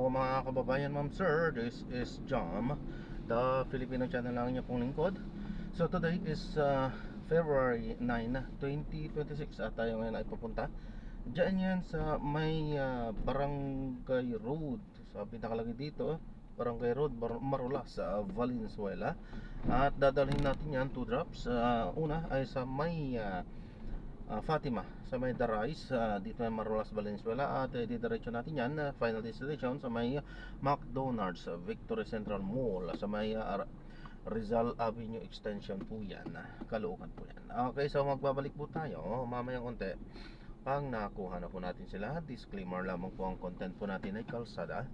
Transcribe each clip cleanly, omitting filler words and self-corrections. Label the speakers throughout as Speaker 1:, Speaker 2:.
Speaker 1: Mga kababayan, ma'am, sir, this is Jam, the Filipino channel lang niya pong lingkod. So today is February 9, 2026 at tayo ngayon ay pupunta diyan yan sa may Barangay Road. Sa pinakalagay dito, Barangay Road, Marulas, sa Valenzuela. At dadalhin natin yan 2 drops. Una ay sa may Fatima, sa may Darais, dito may Marulas, Valenzuela. At didiretso natin yan, final destination sa may McDonald's, Victory Central Mall, sa may Rizal Avenue Extension po yan, Caloocan po yan. Okay, so magbabalik po tayo mamayang konti pag nakuha na po natin sila. Disclaimer lamang po, ang content po natin ay kalsada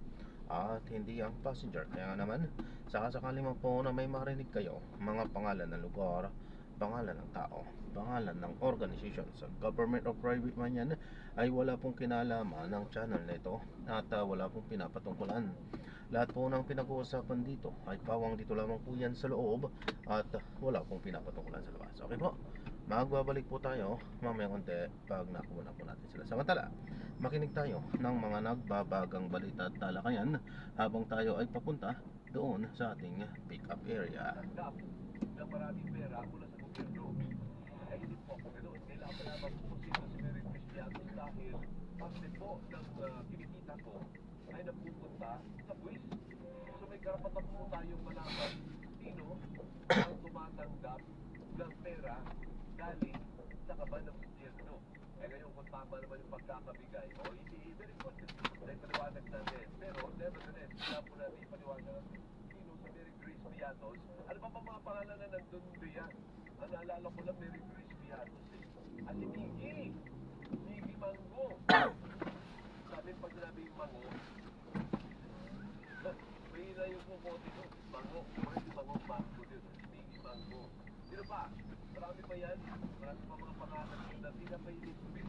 Speaker 1: at hindi ang passenger. Kaya naman, sakasakali man po na may marinig kayo mga pangalan ng lugar, pangalan ng tao, pangalan ng organization, sa government or private man yan, ay wala pong kinalaman ng channel na ito at wala pong pinapatungkulan. Lahat po ng pinag-uusapan dito ay pawang dito lamang po yan sa loob at wala pong pinapatungkulan sa labas. Okay po, magbabalik po tayo mamaya konti pag nakuha na po natin sila. Samantala, makinig tayo ng mga nagbabagang balita at talakayan habang tayo ay papunta doon sa ating pick-up area.
Speaker 2: Na maraming pera mula sa gobyerno. Naisip po ako gano'n. Kailangan naman po sino si Mary Cristianos dahil parte po ng kinikita ko ay napupunta sa buwis. So may karapatan po tayong malaman sino ang tumatanggap ng pera galing sa kaban ng gobyerno. Eh ngayon kung tama naman yung pagkakabigay, o hindi very good. Dahil paliwanag natin. Pero nevertheless, kaya po natin ipaliwanag sino sa Mary Grace Piatos. Ano pa ba mga pangalan na nandun diyan? Ang naalala ko lang Mary Grace Piatos eh. At si Miggy Mango. Sabi pag sinabi yung Mango, may na yung kukote doon. Mango, si Mango din. Miggy Mango. Sino pa? Marami pa yan. Marami pa mga pangalan yun na sila pa inisipin.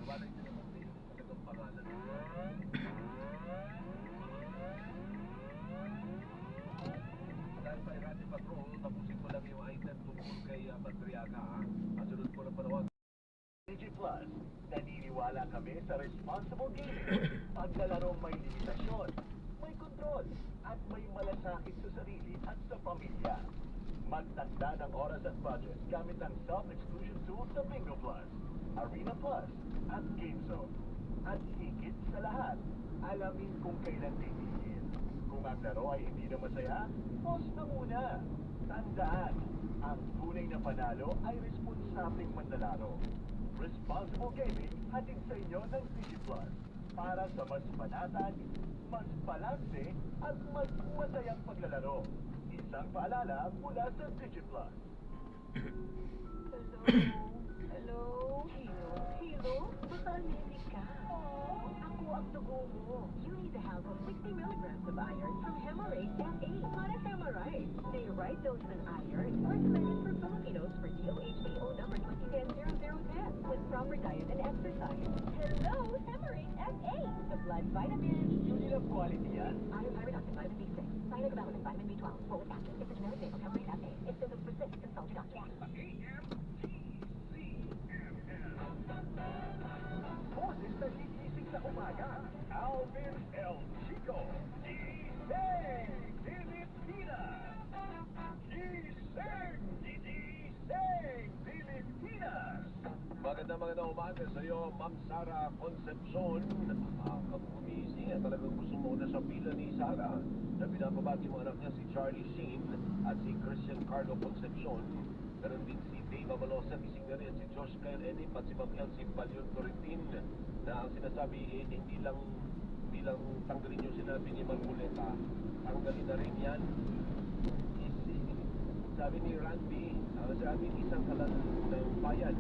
Speaker 2: Nawalan nyo naman din yung magandang pangalan. Dahil sa Radio Patrol, tapusin ko lang yung item tungkol kay Madriaga. At sunod po ng panawag.
Speaker 3: DigiPlus, naniniwala kami sa responsible gaming. Paglalaro may limitasyon, may kontrol, at may malasakit sa sarili at sa pamilya. Magtakda ng oras at budget gamit ang self-exclusion tools na Bingo Plus, Arena Plus, at Game Zone. At higit sa lahat, alamin kung kailan titigil. Kung ang laro ay hindi na masaya, pause na muna. Tandaan, ang tunay na panalo ay responsableng manlalaro. Responsible gaming hatid sa inyo ng DigiPlus para sa mas panatag, mas balanse at mas masayang paglalaro. Isang paalala mula sa DigiPlus.
Speaker 4: Hello? Hilo? Tahimik ka. Oh, ako ang dugo mo. You need the help of 60 milligrams of iron from Hemorrhage FA. Para Hemorrhage, the right dose of iron recommended for Filipinos for DOHAO number 2010-0010 with proper diet and exercise. Hello, Hemorrhage FA. The blood vitamin.
Speaker 3: Unit of quality yan.
Speaker 4: Iron pyridoxine, vitamin B6, thiamidobalamin, vitamin B12, folic acid. It's a generic name of Hemorrhage FA. If symptoms persist, consult your doctor.
Speaker 3: Boses na gigising sa umaga. Alvin El Chico. Gising Pilipinas. Gising Pilipinas.
Speaker 2: Magandang umaga sa iyo, Ma'am Sara Concepcion. Kung gumising at talagang gusto mo na sa pila ni Sara na binababati mo anak niya si Charlie Sheen at si Christian Carlo Concepcion. Meron din si Dave Amalosa, gising na rin si Josh Kyle Edip at si Ma'am Elsie Balion Torrentin na ang sinasabi hindi lang bilang tanggalin yung sinabi ni Marmoleta, tanggalin na rin yan. Sabi ni Randy, sabi ni isang halal ng bayan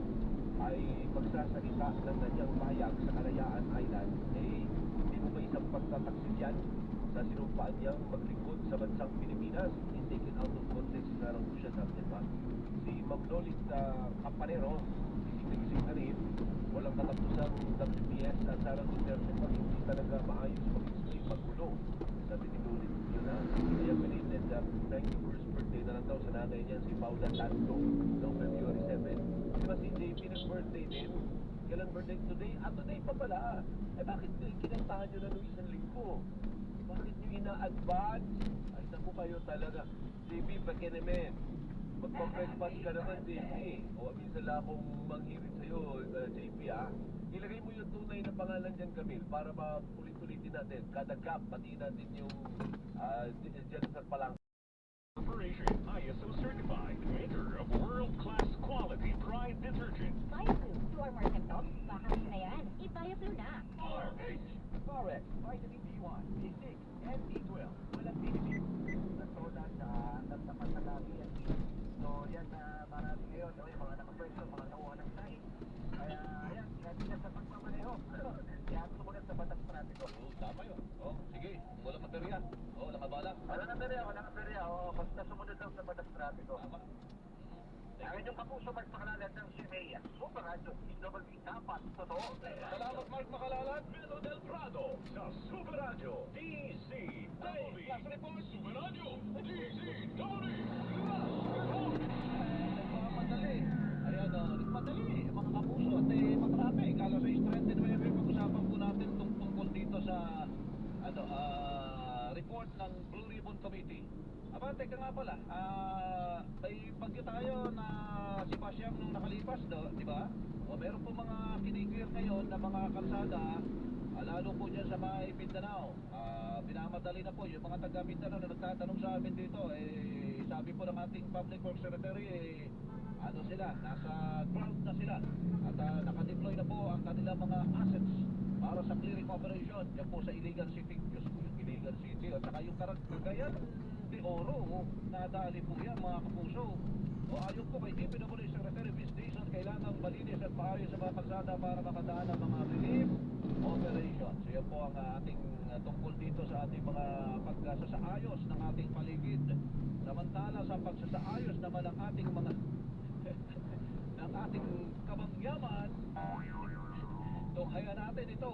Speaker 2: ay magsasalita ng kanyang bayag sa Kalayaan Island, hindi mo ba isang pagtataksil yan sa sinumpaan niyang maglingkod sa bansang Pilipinas? Take it out of context na lang po siya sa atin ba? Si Magnolit Campanero, gising na rin, walang katapusang WPS at Sara Duterte pag hindi talaga maayos mag-explain maggulo. Sabi ni Nolit yun na, kaya pinitid 91st birthday na lang daw sa nanay niya si Paula Tanto noong February 7. Diba si JP nag-birthday din, kailan birthday today? Ah, today pa pala. Eh bakit kinantahan nyo na nung isang linggo? Bakit nyo ina-advance? Ay, naku kayo talaga. JB, pakinemen. Magpa-breakfast ka naman, JB. O, minsan lang akong manghirit sa'yo, JB, ah. Ilagay mo yung tunay na pangalan dyan, Camille, para maulit-ulitin natin. Kada gap, pati natin yung dyan sa palang.
Speaker 3: Corporation ISO certified, maker of world-class quality Pride detergent.
Speaker 4: Bioflu, to our market top, baka na yan. I-Bioflu na.
Speaker 3: RH.
Speaker 2: Correct. Vitamin B1, B6, and B12. Walang binibig.
Speaker 3: Nagtoda sa nagtapat sa labi at so yan marami ngayon, no, yung mga nakapwesto, mga nakuha ng tahi. Kaya yan, ingat sa pagmamaneho. Kaya sumunod sa batas trapiko.
Speaker 2: Tama yun. Oh, sige. Walang materya. Oh, walang abala.
Speaker 3: Walang aberya. Basta sumunod lang sa batas trapiko.
Speaker 2: Tama.
Speaker 3: Ang inyong kapuso magpakalalan ng CMEA. Super Radio, DWB, dapat totoo.
Speaker 2: Salamat, Mark Makalalat. Melo del Prado sa Super Radio. DC Tony. Last report, Super Radio. DC Tony. Last report. Nagmamadali. Ayan, nagmadali. Mga kapuso at makarami. Kala sa strength and whatever, pag-usapan po natin tungkol dito sa report ng Blue Ribbon Committee. Aba, teka nga pala, may bagyo tayo na si Pasyam nung nakalipas, di ba? O meron po mga kiniklear ngayon na mga kalsada, lalo po dyan sa may Mindanao. Binamadali na po yung mga taga Mindanao na nagtatanong sa amin dito. Sabi po ng ating Public Works Secretary, ano sila, nasa ground na sila. At nakadeploy na po ang kanilang mga assets para sa clearing operation. Yan po sa Iligan City, Diyos ko, yung Iligan City. At saka yung Cagayan de Oro, nadali po yan mga kapuso. O ayon po kay DPWH Secretary Vince Dizon, kailangan malinis at maayos sa mga kalsada para makadaan ang mga relief operations. So yan po ang ating tungkol dito sa ating mga pagsasaayos ng ating paligid. Samantala sa pagsasaayos naman ng ating mga ng ating kamangyaman, tunghayan natin ito,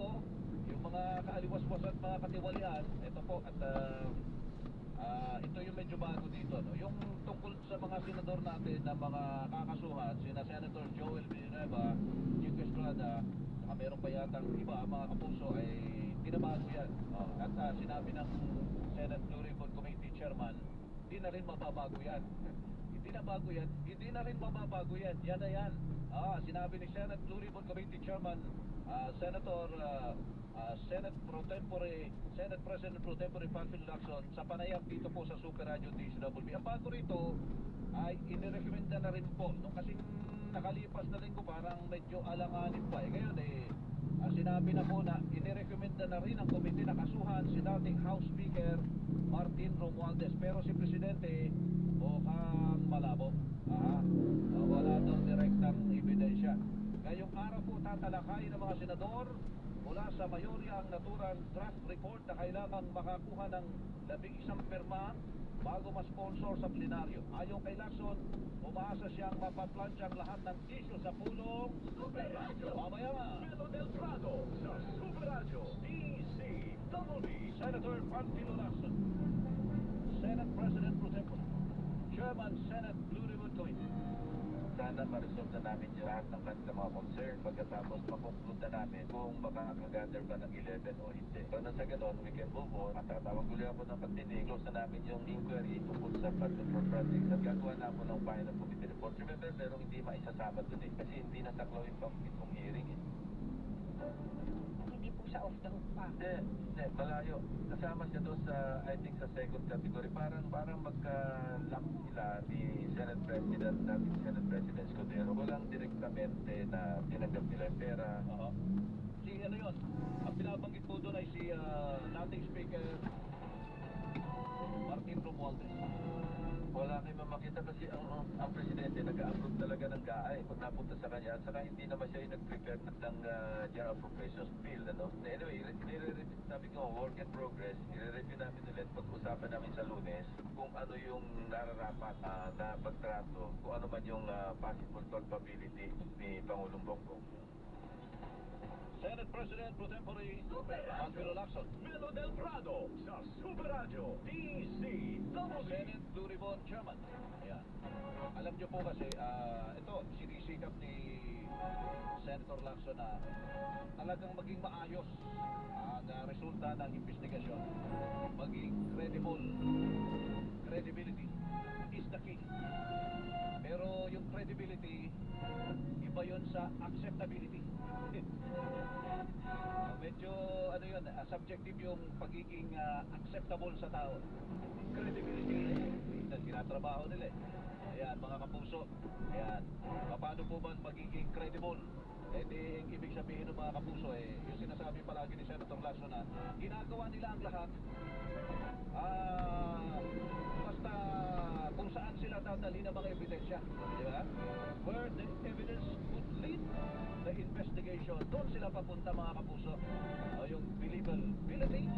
Speaker 2: yung mga kaaliwas-was at mga katiwalian. Ito po at ito yung medyo bago dito, no? Yung tungkol sa mga senador natin na mga kakasuhan, sina Senator Joel Villanueva, Chico Estrada, saka meron pa yatang iba, mga kapuso, ay tinabago yan. At sinabi ng Senate Blue Ribbon Committee Chairman, hindi na rin mababago yan. Hindi na bago yan, hindi na rin mababago yan. Yan na yan. Sinabi ni Senate Blue Ribbon Committee Chairman, Senator Senate President Pro Tempore Panfilo Lacson sa panayam dito po sa Super Radio DCWB. Ang bago rito ay inirekomenda na rin po nung kasing nakalipas na linggo parang medyo alanganin pa ngayon sinabi na po na inirekomenda na rin ang komite na kasuhan si dating House Speaker Martin Romualdez, pero si Presidente mukhang malabo. Wala daw direktang ebidensya. Ngayong araw po tatalakayin ng mga senador mula sa mayorya ang naturang draft report na kailangang makakuha ng 11 pirma bago ma-sponsor sa plenaryo. Ayon kay Lacson, umaasa siyang mapaplansya ang lahat ng issue sa pulong Super Radio. Mamaya nga, Melo del Prado sa Super Radio DCWB. Senator Panfilo Lacson, Senate President Pro Tempore, Chairman Senate Blue Ribbon Committee.
Speaker 5: Sana ma-resolve na namin yung lahat ng kanilang mga concern pagkatapos makonclude na namin kung makakagather ba ng 11 o hindi. So na sa ganon, we can move on. Matatawag ulit ako ng pagdinig. Close na namin yung inquiry tungkol sa budget for projects at gagawa na ako ng final committee report. Remember, merong hindi maisasama dun kasi hindi nasaklaw yung pang hearing
Speaker 4: Hindi po siya off the hook pa.
Speaker 5: Hindi, malayo. Kasama siya doon sa, I think, sa second category. Parang magka-lock sila ni Senate President, natin Senate President Escudero. Walang direktamente na tinanggap nila yung pera.
Speaker 2: Si ano yun, ang binabanggit po doon ay si dating Speaker Martin Romualdez.
Speaker 5: Wala kayo makita kasi ang presidente nag-approve talaga ng GAA pag napunta sa kanya. At saka hindi naman siya yung nag-prepare ng General Appropriations Bill. Anyway, sabi ko, work in progress. I-review namin ulit. Pag-usapan namin sa Lunes kung ano yung nararapat na pagtrato, kung ano man yung possible culpability ni Pangulong Bongbong.
Speaker 2: Senate President Pro Tempore Panfilo Lacson, Melo del Prado sa Super Radio DCWB. Senate Blue Ribbon Chairman. Ayan. Alam niyo po kasi ito sinisikap ni
Speaker 5: Senator Lacson, na talagang maging maayos ang resulta ng investigasyon. Maging credible. Credibility is the key. Pero yung credibility, iba yun sa acceptability. Medyo ano yun, subjective yung pagiging acceptable sa tao. Credibility, minsan tinatrabaho nila eh. Ayan, mga kapuso. Ayan, paano po ba magiging credible? Eh di, ang ibig sabihin ng mga kapuso yung sinasabi palagi ni Senator Lacson na ginagawa nila ang lahat basta kung saan sila dadali ng mga ebidensya, di ba? Where the evidence would lead the investigation, doon sila papunta, mga kapuso. Yung believability,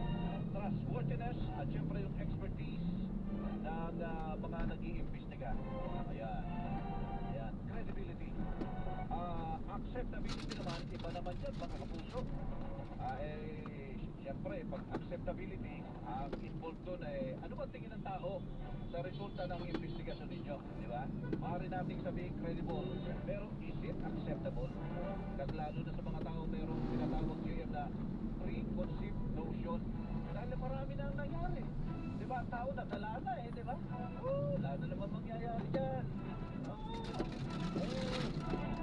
Speaker 5: trustworthiness, at syempre yung expertise ng mga nag-iimbestiga. Ayan. Ayan, credibility. Acceptability naman, iba naman yan, mga kapuso. Siyempre, pag acceptability, ang involved doon ano ba tingin ng tao sa resulta ng investigasyon ninyo, di ba? Maaari nating sabihin credible, pero is it acceptable? Kasi lalo na sa mga tao mayroong tinatawag GM na preconceived notion. Dahil marami na ang nangyari. Di ba? Ang tao nadala na di ba? Wala na naman mangyayari dyan.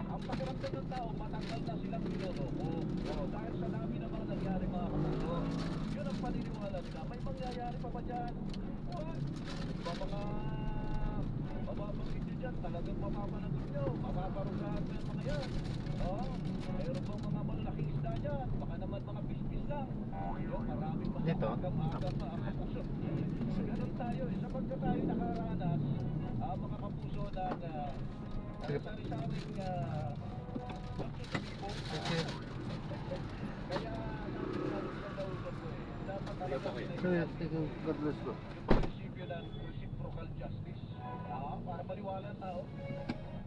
Speaker 5: Ang pakiramdam ng tao, matanggal na silang niloloko. Dahil sa dami na mga nangyari, mga kapuso. Yun ang paniniwala nila. May mangyayari pa ba dyan? Diba mga mababanggit nyo dyan, talagang mapapanagot nyo. Mapaparusahan mo yung mga yan. Meron bang mga malalaking isda dyan? Baka naman mga bisbis lang. Maraming mga
Speaker 1: Dito?
Speaker 5: agam-agam, mga kapuso. Ganun tayo. Sapagkat tayo nakaranas, mga kapuso ng sari-saring pagsusubibo. Kaya sabi ko natin sa nausap ko dapat talaga
Speaker 1: God bless you.
Speaker 5: yung prinsipyo ng reciprocal justice. Para maniwala ang tao.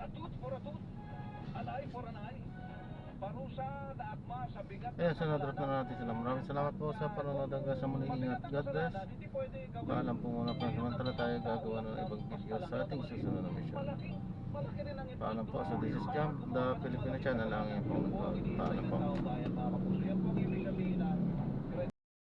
Speaker 5: A tooth for a tooth. An eye for an eye. Parusa na akma sa bigat.
Speaker 1: Ayan, sinadrot na natin sila. Maraming salamat po sa panonood hanggang sa muli. Ingat. God bless. Paalam po muna pa. Samantala tayo gagawa ng ibang video sa ating susunod na mission.
Speaker 5: Malaki rin ang
Speaker 1: Paalam po sa This is Jam, the Filipino channel lang yung pong nagpapaalam po.
Speaker 5: Yan po ang ibig sabihin na